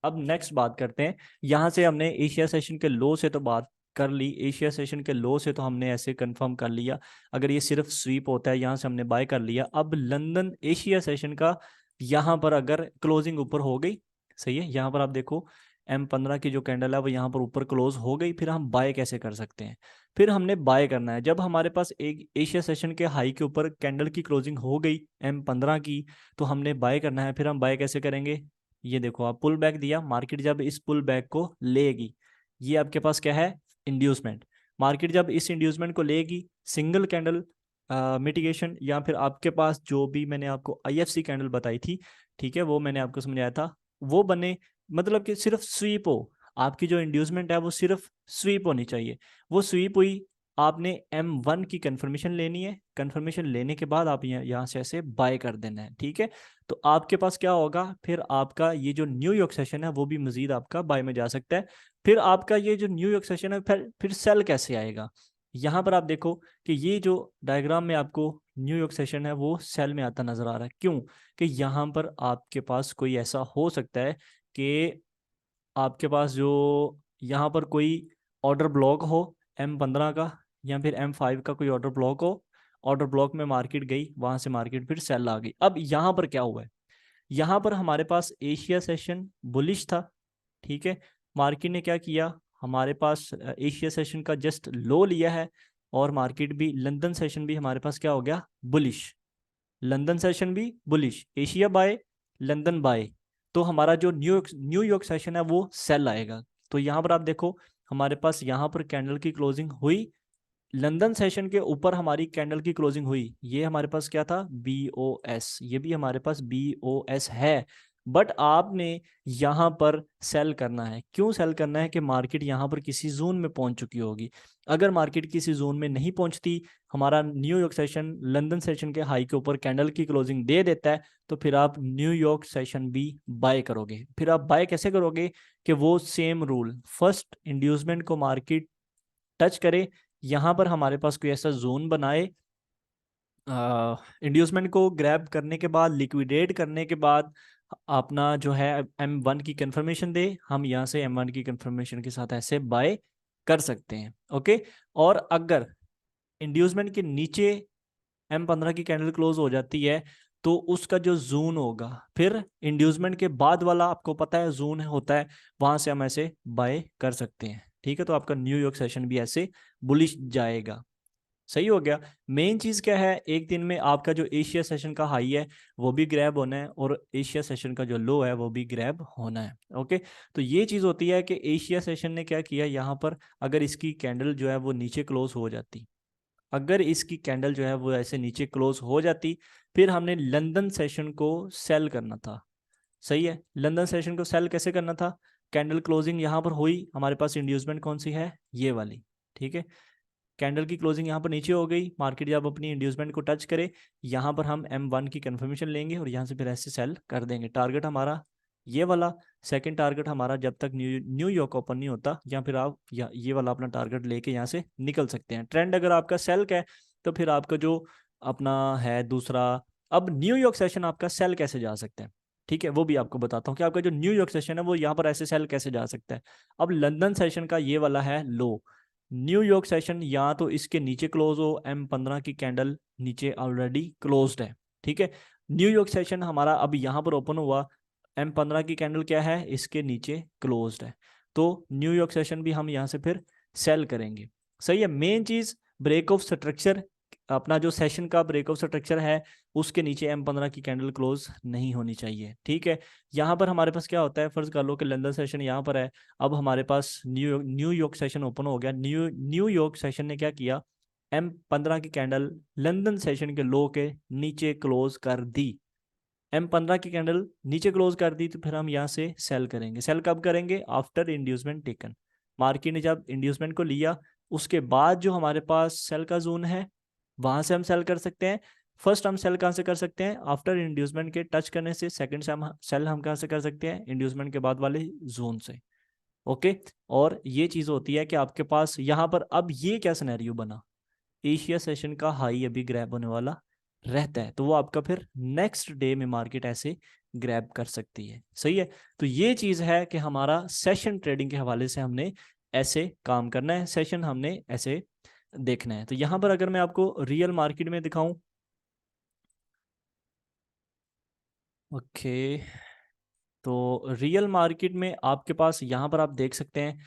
अब नेक्स्ट बात करते हैं, यहाँ से हमने एशिया सेशन के लो से तो बात कर ली, एशिया सेशन के लो से तो हमने ऐसे कंफर्म कर लिया, अगर ये सिर्फ स्वीप होता है यहाँ से हमने बाय कर लिया। अब लंदन एशिया सेशन का यहाँ पर अगर क्लोजिंग ऊपर हो गई, सही है, यहाँ पर आप देखो M15 की जो कैंडल है वो यहाँ पर ऊपर क्लोज हो गई, फिर हम बाय कैसे कर सकते हैं? फिर हमने बाय करना है जब हमारे पास एक एशिया सेशन के हाई के ऊपर कैंडल की क्लोजिंग हो गई M15 की, तो हमने बाय करना है। फिर हम बाय कैसे करेंगे? ये देखो, आप पुल बैक दिया, मार्केट जब इस पुल बैक को लेगी, ये आपके पास क्या है? इंड्यूसमेंट। मार्केट जब इस इंड्यूसमेंट को लेगी, सिंगल कैंडल मिटिगेशन, या फिर आपके पास जो भी मैंने आपको IFC कैंडल बताई थी, ठीक है, वो मैंने आपको समझाया था, वो बने, मतलब कि सिर्फ स्वीप हो, आपकी जो इंड्यूसमेंट है वो सिर्फ स्वीप होनी चाहिए। वो स्वीप हुई, आपने M1 की कंफर्मेशन लेनी है, कंफर्मेशन लेने के बाद आप यहाँ से ऐसे बाय कर देना है, ठीक है। तो आपके पास क्या होगा, फिर आपका ये जो न्यूयॉर्क सेशन है वो भी मजीद आपका बाय में जा सकता है। फिर आपका ये जो न्यूयॉर्क सेशन है फिर सेल कैसे आएगा? यहाँ पर आप देखो कि ये जो डायग्राम में आपको न्यूयॉर्क सेशन है वो सेल में आता नजर आ रहा है। क्यों? कि यहाँ पर आपके पास कोई ऐसा हो सकता है कि आपके पास जो यहाँ पर कोई ऑर्डर ब्लॉक हो M15 का, या फिर M5 का कोई ऑर्डर ब्लॉक हो, ऑर्डर ब्लॉक में मार्केट गई, वहां से मार्केट फिर सेल आ गई। अब यहाँ पर क्या हुआ है? यहाँ पर हमारे पास एशिया सेशन बुलिश था, ठीक है, मार्केट ने क्या किया, हमारे पास एशिया सेशन का जस्ट लो लिया है, और मार्केट भी, लंदन सेशन भी हमारे पास क्या हो गया? बुलिश। लंदन सेशन भी bullish, Asia buy, London buy. तो हमारा जो न्यूयॉर्क न्यूयॉर्क सेशन है वो सेल आएगा। तो यहाँ पर आप देखो, हमारे पास यहाँ पर कैंडल की क्लोजिंग हुई, लंदन सेशन के ऊपर हमारी कैंडल की क्लोजिंग हुई, ये हमारे पास क्या था? BOS, ये भी हमारे पास BOS है। बट आपने यहाँ पर सेल करना है। क्यों सेल करना है? कि मार्केट यहाँ पर किसी जोन में पहुंच चुकी होगी। अगर मार्केट किसी जोन में नहीं पहुंचती, हमारा न्यूयॉर्क सेशन लंदन सेशन के हाई के ऊपर कैंडल की क्लोजिंग दे देता है, तो फिर आप न्यूयॉर्क सेशन भी बाय करोगे। फिर आप बाय कैसे करोगे? कि वो सेम रूल, फर्स्ट इंड्यूसमेंट को मार्केट टच करे, यहाँ पर हमारे पास कोई ऐसा जोन बनाए, इंड्यूसमेंट को ग्रैब करने के बाद, लिक्विडेट करने के बाद, अपना जो है M1 की कंफर्मेशन दे, हम यहाँ से M1 की कंफर्मेशन के साथ ऐसे बाय कर सकते हैं। ओके। और अगर इंड्यूसमेंट के नीचे M15 की कैंडल क्लोज हो जाती है, तो उसका जो जोन होगा, फिर इंड्यूसमेंट के बाद वाला आपको पता है जोन होता है, वहां से हम ऐसे बाय कर सकते हैं, ठीक है। तो आपका न्यूयॉर्क सेशन भी ऐसे बुलिश जाएगा। सही हो गया। मेन चीज क्या है, एक दिन में आपका जो एशिया सेशन का हाई है वो भी ग्रैब होना है, और एशिया सेशन का जो लो है वो भी ग्रैब होना है। ओके। तो ये चीज होती है कि एशिया सेशन ने क्या किया यहाँ पर, अगर इसकी कैंडल जो है वो नीचे क्लोज हो जाती, अगर इसकी कैंडल जो है वो ऐसे नीचे क्लोज हो जाती, फिर हमने लंदन सेशन को सेल करना था। सही है। लंदन सेशन को सेल कैसे करना था? कैंडल क्लोजिंग यहाँ पर हुई, हमारे पास इंड्यूसमेंट कौन सी है? ये वाली, ठीक है। कैंडल की क्लोजिंग यहाँ पर नीचे हो गई, मार्केट जब अपनी इंड्यूसमेंट को टच करे, यहाँ पर हम M1 की कंफर्मेशन लेंगे और यहाँ से फिर ऐसे सेल कर देंगे। टारगेट हमारा ये वाला, सेकंड टारगेट हमारा जब तक न्यूयॉर्क ओपन नहीं होता, या फिर आप ये वाला अपना टारगेट लेके यहाँ से निकल सकते हैं। ट्रेंड अगर आपका सेल का है, तो फिर आपका जो अपना है दूसरा, अब न्यूयॉर्क सेशन आपका सेल कैसे जा सकते हैं, ठीक है, वो भी आपको बताता हूँ कि आपका जो न्यूयॉर्क सेशन है वो यहाँ पर ऐसे सेल कैसे जा सकता है। अब लंदन सेशन का ये वाला है लो, न्यूयॉर्क सेशन या तो इसके नीचे क्लोज हो, M15 की कैंडल नीचे ऑलरेडी क्लोज्ड है, ठीक है। न्यूयॉर्क सेशन हमारा अब यहाँ पर ओपन हुआ, M15 की कैंडल क्या है? इसके नीचे क्लोज्ड है, तो न्यूयॉर्क सेशन भी हम यहाँ से फिर सेल करेंगे। सही है। मेन चीज, ब्रेक ऑफ स्ट्रक्चर, अपना जो सेशन का ब्रेक ऑफ स्ट्रक्चर है उसके नीचे M15 की कैंडल क्लोज नहीं होनी चाहिए, ठीक है। यहाँ पर हमारे पास क्या होता है, फर्ज कर लो कि लंदन सेशन यहाँ पर है, अब हमारे पास न्यूयॉर्क सेशन ओपन हो गया, न्यूयॉर्क सेशन ने क्या किया, M15 की कैंडल लंदन सेशन के लो के नीचे क्लोज कर दी। M15 की कैंडल नीचे क्लोज कर दी, तो फिर हम यहाँ से सेल करेंगे। सेल कब करेंगे? After inducement taken. मार्केट ने जब इंड्यूसमेंट को लिया, उसके बाद जो हमारे पास सेल का जोन है, वहां से हम सेल कर सकते हैं। फर्स्ट हम सेल कहाँ से कर सकते हैं? आफ्टर इंड्यूसमेंट के टच करने से। सेकंड से हम सेल हम कहाँ से कर सकते हैं? इंड्यूसमेंट के बाद वाले जोन से। ओके। और ये चीज होती है कि आपके पास यहाँ पर अब ये क्या सिनेरियो बना, एशिया सेशन का हाई अभी ग्रैब होने वाला रहता है, तो वो आपका फिर नेक्स्ट डे में मार्केट ऐसे ग्रैब कर सकती है। सही है। तो ये चीज है कि हमारा सेशन ट्रेडिंग के हवाले से हमने ऐसे काम करना है, सेशन हमने ऐसे देखना है। तो यहाँ पर अगर मैं आपको रियल मार्केट में दिखाऊं, ओके, तो रियल मार्केट में आपके पास यहाँ पर आप देख सकते हैं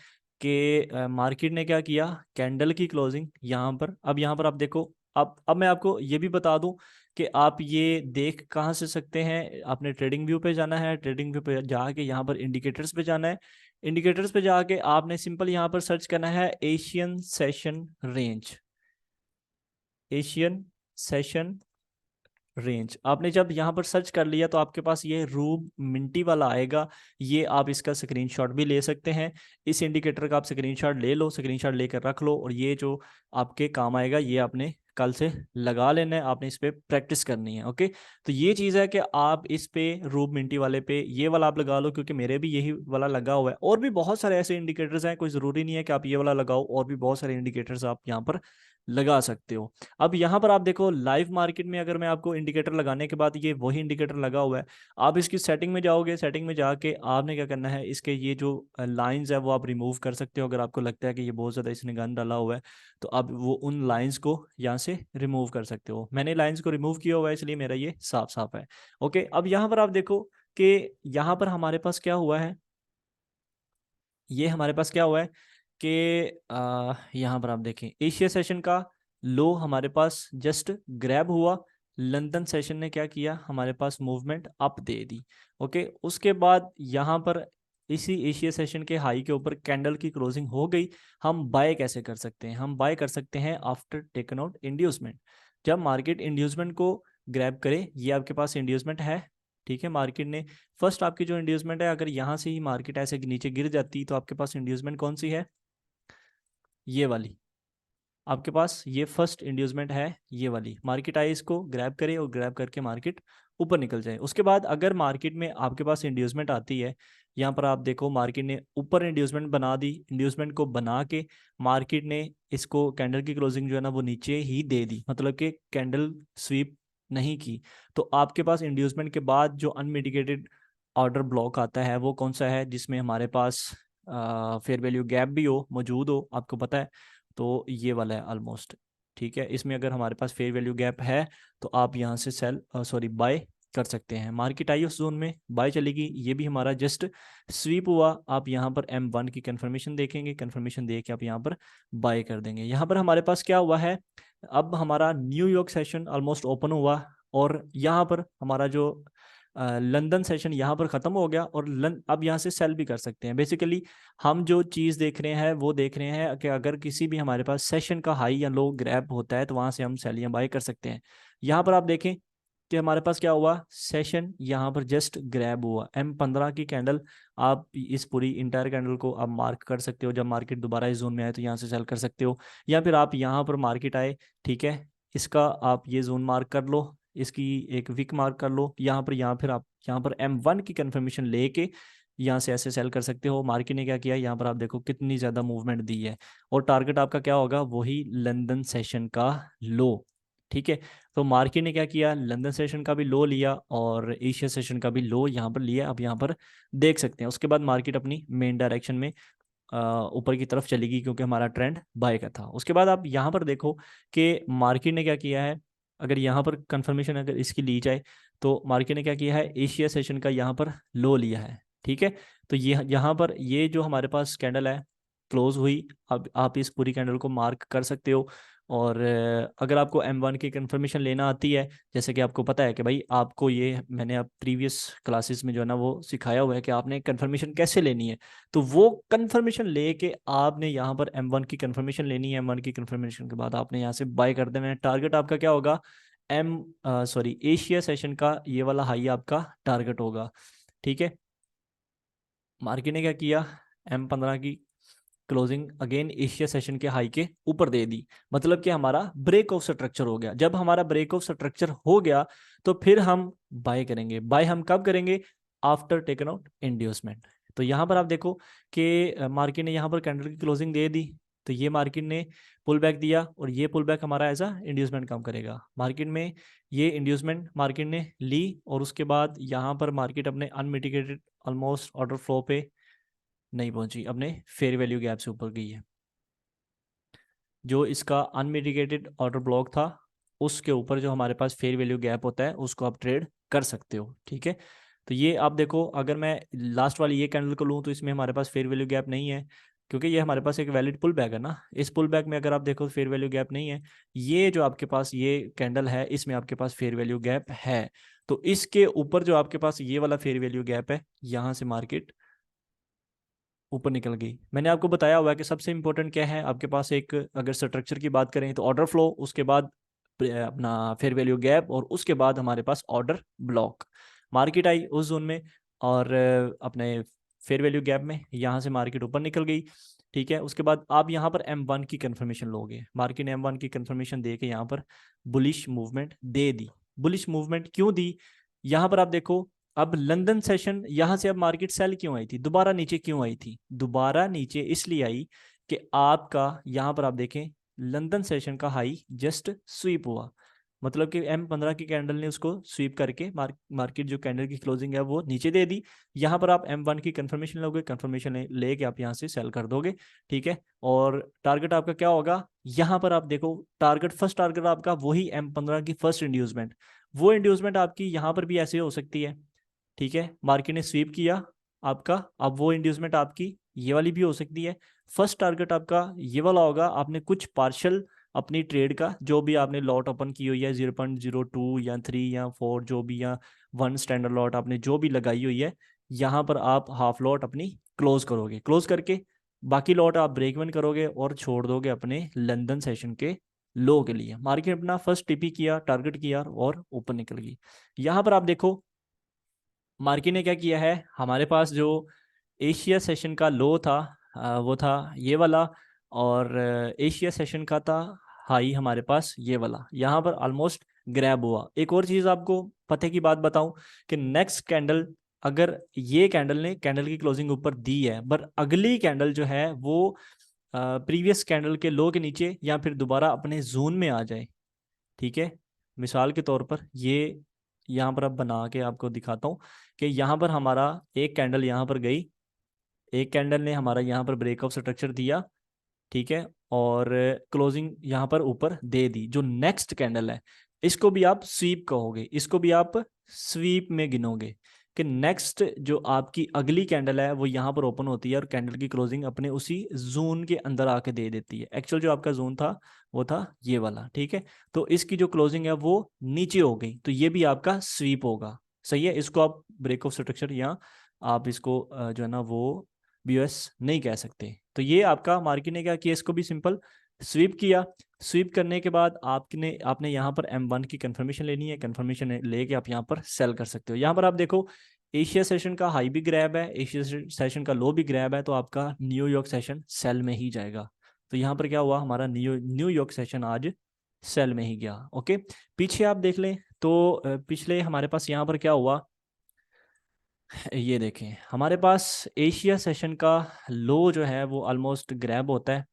कि मार्केट ने क्या किया, कैंडल की क्लोजिंग यहाँ पर, अब यहाँ पर आप देखो, अब मैं आपको ये भी बता दूं कि आप ये देख कहाँ से सकते हैं। आपने ट्रेडिंग व्यू पे जाना है, ट्रेडिंग व्यू पे जाके यहाँ पर इंडिकेटर्स पे जाना है, इंडिकेटर्स पे जाके आपने सिंपल यहाँ पर सर्च करना है Asian session range, Asian session range. आपने जब यहाँ पर सर्च कर लिया तो आपके पास ये रूब मिंटी वाला आएगा, ये आप इसका स्क्रीनशॉट भी ले सकते हैं। इस इंडिकेटर का आप स्क्रीनशॉट ले लो, स्क्रीनशॉट लेकर रख लो, और ये जो आपके काम आएगा ये आपने कल से लगा लेना है, आपने इस पे प्रैक्टिस करनी है। ओके, तो ये चीज़ है कि आप इस पे रूब मिंटी वाले पे ये वाला आप लगा लो, क्योंकि मेरे भी यही वाला लगा हुआ है। और भी बहुत सारे ऐसे इंडिकेटर्स हैं, कोई ज़रूरी नहीं है कि आप ये वाला लगाओ, और भी बहुत सारे इंडिकेटर्स आप यहाँ पर लगा सकते हो। अब यहाँ पर आप देखो लाइव मार्केट में, अगर मैं आपको इंडिकेटर लगाने के बाद ये वही इंडिकेटर लगा हुआ है, आप इसकी सेटिंग में जाओगे, सेटिंग में जाके आपने क्या करना है, इसके ये जो लाइंस है वो आप रिमूव कर सकते हो। अगर आपको लगता है कि ये बहुत ज़्यादा इसने गन डाला हुआ है तो आप वो उन लाइंस को यहाँ से रिमूव कर सकते हो। मैंने लाइंस को रिमूव किया हुआ है, इसलिए मेरा ये साफ साफ है। ओके, अब यहाँ पर आप देखो कि यहाँ पर हमारे पास क्या हुआ है, ये हमारे पास क्या हुआ है कि यहाँ पर आप देखें एशिया सेशन का लो हमारे पास जस्ट ग्रैब हुआ, लंदन सेशन ने क्या किया, हमारे पास मूवमेंट अप दे दी। ओके, उसके बाद यहाँ पर इसी एशिया सेशन के हाई के ऊपर कैंडल की क्लोजिंग हो गई। हम बाय कैसे कर सकते हैं, हम बाय कर सकते हैं आफ्टर टेकन आउट इंड्यूसमेंट। जब मार्केट इंड्यूसमेंट को ग्रैब करे, ये आपके पास इंड्यूसमेंट है, ठीक है, मार्केट ने फर्स्ट आपकी जो इंड्यूसमेंट है, अगर यहाँ से ही मार्केट ऐसे नीचे गिर जाती तो आपके पास इंड्यूसमेंट कौन सी है, ये वाली, आपके पास ये फर्स्ट इंड्यूसमेंट है, ये वाली। मार्केट आए, इसको ग्रैब करे और ग्रैब करके मार्केट ऊपर निकल जाए। उसके बाद अगर मार्केट में आपके पास इंड्यूसमेंट आती है, यहाँ पर आप देखो मार्केट ने ऊपर इंड्यूसमेंट बना दी, इंड्यूसमेंट को बना के मार्केट ने इसको कैंडल की क्लोजिंग जो है ना वो नीचे ही दे दी, मतलब कि कैंडल स्वीप नहीं की, तो आपके पास इंड्यूसमेंट के बाद जो अनमिटिगेटेड ऑर्डर ब्लॉक आता है वो कौन सा है, जिसमें हमारे पास फेयर वैल्यू गैप भी हो, मौजूद हो, आपको पता है, तो ये वाला है ऑलमोस्ट। ठीक है, इसमें अगर हमारे पास फेयर वैल्यू गैप है तो आप यहाँ से सेल सॉरी बाय कर सकते हैं। मार्केट आई उस जोन में, बाय चलेगी, ये भी हमारा जस्ट स्वीप हुआ। आप यहाँ पर M1 की कंफर्मेशन देखेंगे, कंफर्मेशन देख के आप यहाँ पर बाय कर देंगे। यहाँ पर हमारे पास क्या हुआ है, अब हमारा न्यूयॉर्क सेशन ऑलमोस्ट ओपन हुआ, और यहाँ पर हमारा जो लंदन सेशन यहाँ पर ख़त्म हो गया, और अब यहाँ से सेल भी कर सकते हैं। बेसिकली हम जो चीज़ देख रहे हैं वो देख रहे हैं कि अगर किसी भी हमारे पास सेशन का हाई या लो ग्रैब होता है तो वहाँ से हम सेल या बाय कर सकते हैं। यहाँ पर आप देखें कि हमारे पास क्या हुआ, सेशन यहाँ पर जस्ट ग्रैब हुआ, M15 की कैंडल। आप इस पूरी इंटायर कैंडल को आप मार्क कर सकते हो, जब मार्केट दोबारा इस जोन में आए तो यहाँ से सेल कर सकते हो, या फिर आप यहाँ पर मार्केट आए, ठीक है, इसका आप ये जोन मार्क कर लो, इसकी एक विक मार्क कर लो यहाँ पर, यहाँ फिर आप यहाँ पर M1 की कंफर्मेशन लेके यहाँ से ऐसे सेल कर सकते हो। मार्केट ने क्या किया, यहाँ पर आप देखो कितनी ज़्यादा मूवमेंट दी है, और टारगेट आपका क्या होगा, वही लंदन सेशन का लो। ठीक है, तो मार्केट ने क्या किया, लंदन सेशन का भी लो लिया और एशिया सेशन का भी लो यहाँ पर लिया, आप यहाँ पर देख सकते हैं। उसके बाद मार्केट अपनी मेन डायरेक्शन में ऊपर की तरफ चलेगी, क्योंकि हमारा ट्रेंड बाय का था। उसके बाद आप यहाँ पर देखो कि मार्केट ने क्या किया है, अगर यहाँ पर कंफर्मेशन अगर इसकी ली जाए तो मार्केट ने क्या किया है, एशिया सेशन का यहाँ पर लो लिया है। ठीक है, तो ये यहाँ पर ये जो हमारे पास कैंडल है क्लोज हुई, अब आप इस पूरी कैंडल को मार्क कर सकते हो। और अगर आपको M1 की कंफर्मेशन लेना आती है, जैसे कि आपको पता है कि भाई आपको ये मैंने अब प्रीवियस क्लासेस में जो है ना वो सिखाया हुआ है कि आपने कंफर्मेशन कैसे लेनी है, तो वो कंफर्मेशन लेके आपने यहाँ पर M1 की कंफर्मेशन लेनी है। M1 की कंफर्मेशन के बाद आपने यहाँ से बाय कर देना है। टारगेट आपका क्या होगा, एशिया सेशन का ये वाला हाई आपका टारगेट होगा। ठीक है, मार्केट ने क्या किया, M15 की क्लोजिंग अगेन एशिया सेशन के हाई के ऊपर दे दी, मतलब कि हमारा ब्रेक ऑफ स्ट्रक्चर हो गया। जब हमारा ब्रेक ऑफ स्ट्रक्चर हो गया तो फिर हम बाय करेंगे। बाय हम कब करेंगे, आफ्टर टेकन आउट इंड्यूसमेंट। तो यहाँ पर आप देखो कि मार्केट ने यहाँ पर कैंडल की क्लोजिंग दे दी, तो ये मार्केट ने पुल बैक दिया, और ये पुल बैक हमारा एज अ इंड्यूसमेंट काम करेगा। मार्केट में ये इंड्यूसमेंट मार्केट ने ली, और उसके बाद यहाँ पर मार्केट अपने अनमिटिगेटेड ऑलमोस्ट ऑर्डर फ्लो पे नहीं पहुंची, अपने फेयर वैल्यू गैप से ऊपर गई है। जो इसका अनमिटिगेटेड ऑर्डर ब्लॉक था उसके ऊपर जो हमारे पास फेयर वैल्यू गैप होता है उसको आप ट्रेड कर सकते हो। ठीक है, तो ये आप देखो, अगर मैं लास्ट वाली ये कैंडल को लूँ तो इसमें हमारे पास फेयर वैल्यू गैप नहीं है, क्योंकि ये हमारे पास एक वैलिड पुल बैक है ना। इस पुल बैक में अगर आप देखो फेयर वैल्यू गैप नहीं है। ये जो आपके पास ये कैंडल है इसमें आपके पास फेयर वैल्यू गैप है। तो इसके ऊपर जो आपके पास ये वाला फेयर वैल्यू गैप है, यहाँ से मार्केट ऊपर निकल गई। मैंने आपको बताया हुआ है कि सबसे इंपॉर्टेंट क्या है आपके पास, एक अगर स्ट्रक्चर की बात करें तो ऑर्डर फ्लो, उसके बाद अपना फेयर वैल्यू गैप, और उसके बाद हमारे पास ऑर्डर ब्लॉक। मार्केट आई उस जोन में और अपने फेयर वैल्यू गैप में, यहाँ से मार्केट ऊपर निकल गई। ठीक है, उसके बाद आप यहाँ पर M1 की कंफर्मेशन लोगे। मार्केट ने M1 की कंफर्मेशन दे के यहाँ पर बुलिश मूवमेंट दे दी। बुलिश मूवमेंट क्यों दी, यहाँ पर आप देखो। अब लंदन सेशन, यहां से अब मार्केट सेल क्यों आई थी, दोबारा नीचे क्यों आई थी, दोबारा नीचे इसलिए आई कि आपका यहां पर आप देखें लंदन सेशन का हाई जस्ट स्वीप हुआ। मतलब कि M15 की कैंडल ने उसको स्वीप करके मार्केट जो कैंडल की क्लोजिंग है वो नीचे दे दी। यहां पर आप M1 की कंफर्मेशन लोगे, कंफर्मेशन लेके आप यहां से सेल कर दोगे। ठीक है, और टारगेट आपका क्या होगा, यहां पर आप देखो टारगेट, फर्स्ट टारगेट आपका वही M15 की फर्स्ट इंड्यूसमेंट। वो इंड्यूसमेंट आपकी यहां पर भी ऐसे हो सकती है। ठीक है, मार्केट ने स्वीप किया आपका, अब वो इंड्यूसमेंट आपकी ये वाली भी हो सकती है। फर्स्ट टारगेट आपका ये वाला होगा, आपने कुछ पार्शल अपनी ट्रेड का जो भी आपने लॉट ओपन की हुई है 0.02 या 3 या 4 जो भी, या 1 स्टैंडर्ड लॉट आपने जो भी लगाई हुई है, यहाँ पर आप हाफ लॉट अपनी क्लोज करोगे। क्लोज करके बाकी लॉट आप ब्रेक इवन करोगे और छोड़ दोगे अपने लंदन सेशन के लो के लिए। मार्केट अपना फर्स्ट टीपी किया, टारगेट किया और ऊपर निकल गई। यहाँ पर आप देखो मार्केट ने क्या किया है, हमारे पास जो एशिया सेशन का लो था वो था ये वाला, और एशिया सेशन का था हाई हमारे पास ये वाला, यहाँ पर ऑलमोस्ट ग्रैब हुआ। एक और चीज़ आपको पते की बात बताऊं कि नेक्स्ट कैंडल, अगर ये कैंडल ने कैंडल की क्लोजिंग ऊपर दी है, पर अगली कैंडल जो है वो प्रीवियस कैंडल के लो के नीचे या फिर दोबारा अपने जोन में आ जाए। ठीक है, मिसाल के तौर पर ये यहाँ पर अब बना के आपको दिखाता हूँ कि यहाँ पर हमारा एक कैंडल यहाँ पर गई, एक कैंडल ने हमारा यहाँ पर ब्रेकआउट स्ट्रक्चर दिया। ठीक है, और क्लोजिंग यहाँ पर ऊपर दे दी। जो नेक्स्ट कैंडल है इसको भी आप स्वीप कहोगे, इसको भी आप स्वीप में गिनोगे कि नेक्स्ट जो आपकी अगली कैंडल है वो यहाँ पर ओपन होती है और कैंडल की क्लोजिंग अपने उसी जोन के अंदर आके दे देती है। एक्चुअल जो आपका जोन था वो था ये वाला। ठीक है, तो इसकी जो क्लोजिंग है वो नीचे हो गई, तो ये भी आपका स्वीप होगा। सही है, इसको आप ब्रेकआउट स्ट्रक्चर या आप इसको जो है ना वो BOS नहीं कह सकते। तो ये आपका मार्केट ने क्या किया, इसको भी सिंपल स्वीप किया। स्वीप करने के बाद आपने यहाँ पर M1 की कंफर्मेशन लेनी है, कंफर्मेशन लेके आप यहाँ पर सेल कर सकते हो। यहाँ पर आप देखो एशिया सेशन का हाई भी ग्रैब है, एशिया सेशन का लो भी ग्रैब है, तो आपका न्यूयॉर्क सेशन सेल में ही जाएगा। तो यहाँ पर क्या हुआ, हमारा न्यूयॉर्क सेशन आज सेल में ही गया। ओके, पीछे आप देख लें तो पिछले हमारे पास यहाँ पर क्या हुआ, ये देखें हमारे पास एशिया सेशन का लो जो है वो ऑलमोस्ट ग्रैब होता है।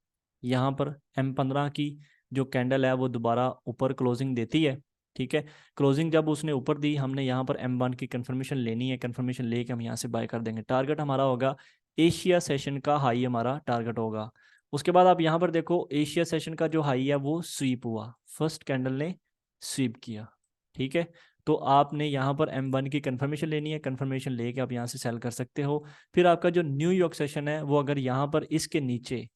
यहाँ पर M15 की जो कैंडल है वो दोबारा ऊपर क्लोजिंग देती है। ठीक है, क्लोजिंग जब उसने ऊपर दी, हमने यहाँ पर M1 की कंफर्मेशन लेनी है, कंफर्मेशन लेके हम यहाँ से बाय कर देंगे। टारगेट हमारा होगा एशिया सेशन का हाई, हमारा टारगेट होगा। उसके बाद आप यहाँ पर देखो एशिया सेशन का जो हाई है वो स्वीप हुआ, फर्स्ट कैंडल ने स्वीप किया। ठीक है, तो आपने यहाँ पर M1 की कंफर्मेशन लेनी है, कंफर्मेशन लेके आप यहाँ से सेल कर सकते हो। फिर आपका जो न्यूयॉर्क सेशन है वो अगर यहाँ पर इसके नीचे,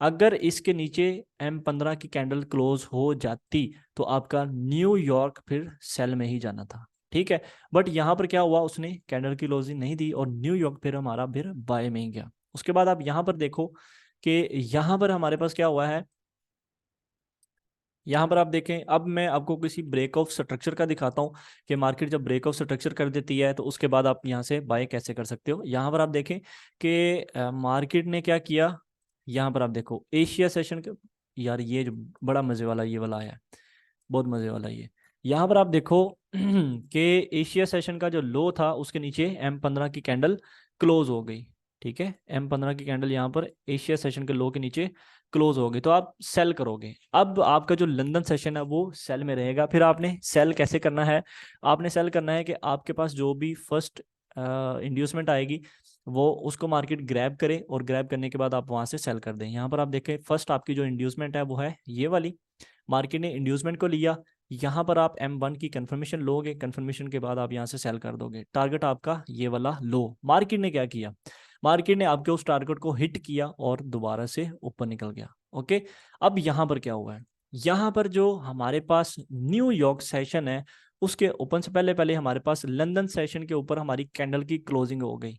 अगर इसके नीचे M15 की कैंडल क्लोज हो जाती तो आपका न्यूयॉर्क फिर सेल में ही जाना था। ठीक है, बट यहाँ पर क्या हुआ, उसने कैंडल की क्लोजिंग नहीं दी और न्यूयॉर्क फिर हमारा फिर बाय में ही गया। उसके बाद आप यहाँ पर देखो कि यहाँ पर हमारे पास क्या हुआ है, यहाँ पर आप देखें। अब मैं आपको किसी ब्रेक ऑफ स्ट्रक्चर का दिखाता हूँ कि मार्केट जब ब्रेक ऑफ स्ट्रक्चर कर देती है तो उसके बाद आप यहाँ से बाय कैसे कर सकते हो। यहाँ पर आप देखें कि मार्केट ने क्या किया, यहाँ पर आप देखो एशिया सेशन के, यार ये जो बड़ा मजे वाला ये वाला आया है, बहुत मजे वाला ये। यहाँ पर आप देखो कि एशिया सेशन का जो लो था उसके नीचे M15 की कैंडल क्लोज हो गई। ठीक है, M15 की कैंडल यहाँ पर एशिया सेशन के लो के नीचे क्लोज हो गई, तो आप सेल करोगे। अब आपका जो लंदन सेशन है वो सेल में रहेगा। फिर आपने सेल कैसे करना है, आपने सेल करना है कि आपके पास जो भी फर्स्ट इंड्यूसमेंट आएगी वो उसको मार्केट ग्रैब करे, और ग्रैब करने के बाद आप वहां से सेल कर दें। यहाँ पर आप देखें फर्स्ट आपकी जो इंड्यूसमेंट है वो है ये वाली, मार्केट ने इंड्यूसमेंट को लिया, यहाँ पर आप M1 की कंफर्मेशन लोगे, कंफर्मेशन के बाद आप यहाँ से सेल कर दोगे। टारगेट आपका ये वाला लो। मार्केट ने क्या किया, मार्केट ने आपके उस टारगेट को हिट किया और दोबारा से ऊपर निकल गया। ओके, अब यहाँ पर क्या हुआ है, यहाँ पर जो हमारे पास न्यूयॉर्क सेशन है उसके ओपन से पहले पहले हमारे पास लंदन सेशन के ऊपर हमारी कैंडल की क्लोजिंग हो गई,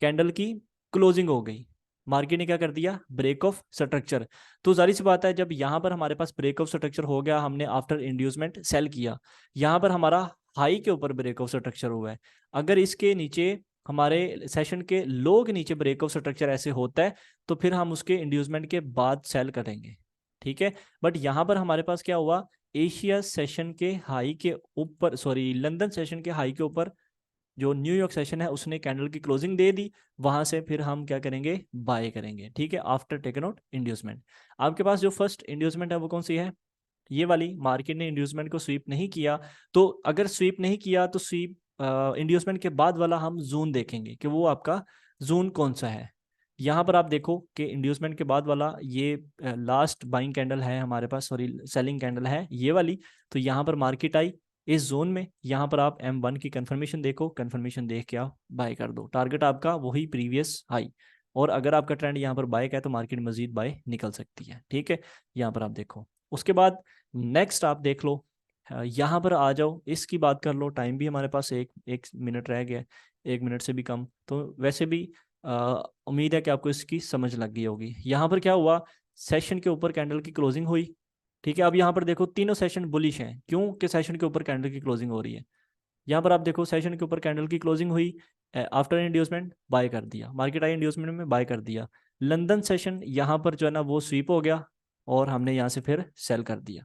कैंडल की क्लोजिंग हो गई। मार्केट ने क्या कर दिया, ब्रेक ऑफ स्ट्रक्चर। तो जारी सी बात है, जब यहाँ पर हमारे पास ब्रेक ऑफ स्ट्रक्चर हो गया, हमने आफ्टर इंड्यूसमेंट सेल किया, यहाँ पर हमारा हाई के ऊपर ब्रेक ऑफ स्ट्रक्चर हुआ है। अगर इसके नीचे हमारे सेशन के लो के नीचे ब्रेक ऑफ स्ट्रक्चर ऐसे होता है तो फिर हम उसके इंड्यूसमेंट के बाद सेल करेंगे, ठीक है। बट यहाँ पर हमारे पास क्या हुआ, एशिया सेशन के हाई के ऊपर, सॉरी लंदन सेशन के हाई के ऊपर जो न्यूयॉर्क सेशन है उसने कैंडल की क्लोजिंग दे दी, वहां से फिर हम क्या करेंगे, बाय करेंगे, ठीक है, आफ्टर टेकन आउट इंड्यूसमेंट। आपके पास जो फर्स्ट इंड्यूसमेंट है वो कौन सी है, ये वाली। मार्केट ने इंड्यूसमेंट को स्वीप नहीं किया, तो अगर स्वीप नहीं किया तो स्वीप इंड्यूसमेंट के बाद वाला हम जोन देखेंगे कि वो आपका जोन कौन सा है। यहाँ पर आप देखो कि इंड्यूसमेंट के बाद वाला ये लास्ट बाइंग कैंडल है हमारे पास, सॉरी सेलिंग कैंडल है ये वाली। तो यहाँ पर मार्केट आई इस जोन में, यहाँ पर आप M1 की कंफर्मेशन देखो, कंफर्मेशन देख के आप बाय कर दो। टारगेट आपका वही प्रीवियस हाई, और अगर आपका ट्रेंड यहाँ पर बाय का है तो मार्केट मजीद बाय निकल सकती है, ठीक है। यहाँ पर आप देखो, उसके बाद नेक्स्ट आप देख लो, यहाँ पर आ जाओ, इसकी बात कर लो। टाइम भी हमारे पास एक एक मिनट रह गया है, 1 मिनट से भी कम। तो वैसे भी उम्मीद है कि आपको इसकी समझ लग गई होगी। यहाँ पर क्या हुआ, सेशन के ऊपर कैंडल की क्लोजिंग हुई, ठीक है। अब यहाँ पर देखो तीनों सेशन बुलिश हैं, क्यों कि सेशन के ऊपर कैंडल की क्लोजिंग हो रही है। यहाँ पर आप देखो सेशन के ऊपर कैंडल की क्लोजिंग हुई, आफ्टर इंड्यूसमेंट बाय कर दिया, मार्केट आई इंड्यूसमेंट में बाय कर दिया। लंदन सेशन यहाँ पर जो है ना वो स्वीप हो गया और हमने यहाँ से फिर सेल कर दिया।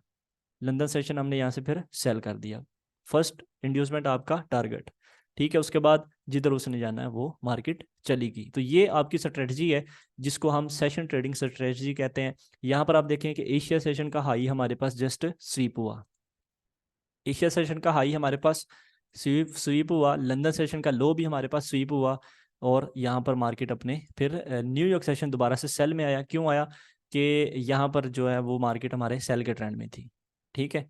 लंदन सेशन हमने यहाँ से फिर सेल कर दिया। फर्स्ट इंड्यूसमेंट आपका टारगेट, ठीक है। उसके बाद जिधर उसने जाना है वो मार्केट चलेगी। तो ये आपकी स्ट्रेटजी है जिसको हम सेशन ट्रेडिंग स्ट्रेटजी कहते हैं। यहाँ पर आप देखें कि एशिया सेशन का हाई हमारे पास जस्ट स्वीप हुआ, एशिया सेशन का हाई हमारे पास स्वीप स्वीप हुआ, लंदन सेशन का लो भी हमारे पास स्वीप हुआ, और यहाँ पर मार्केट अपने फिर न्यूयॉर्क सेशन दोबारा से सेल में आया। क्यों आया कि यहाँ पर जो है वो मार्केट हमारे सेल के ट्रेंड में थी, ठीक है।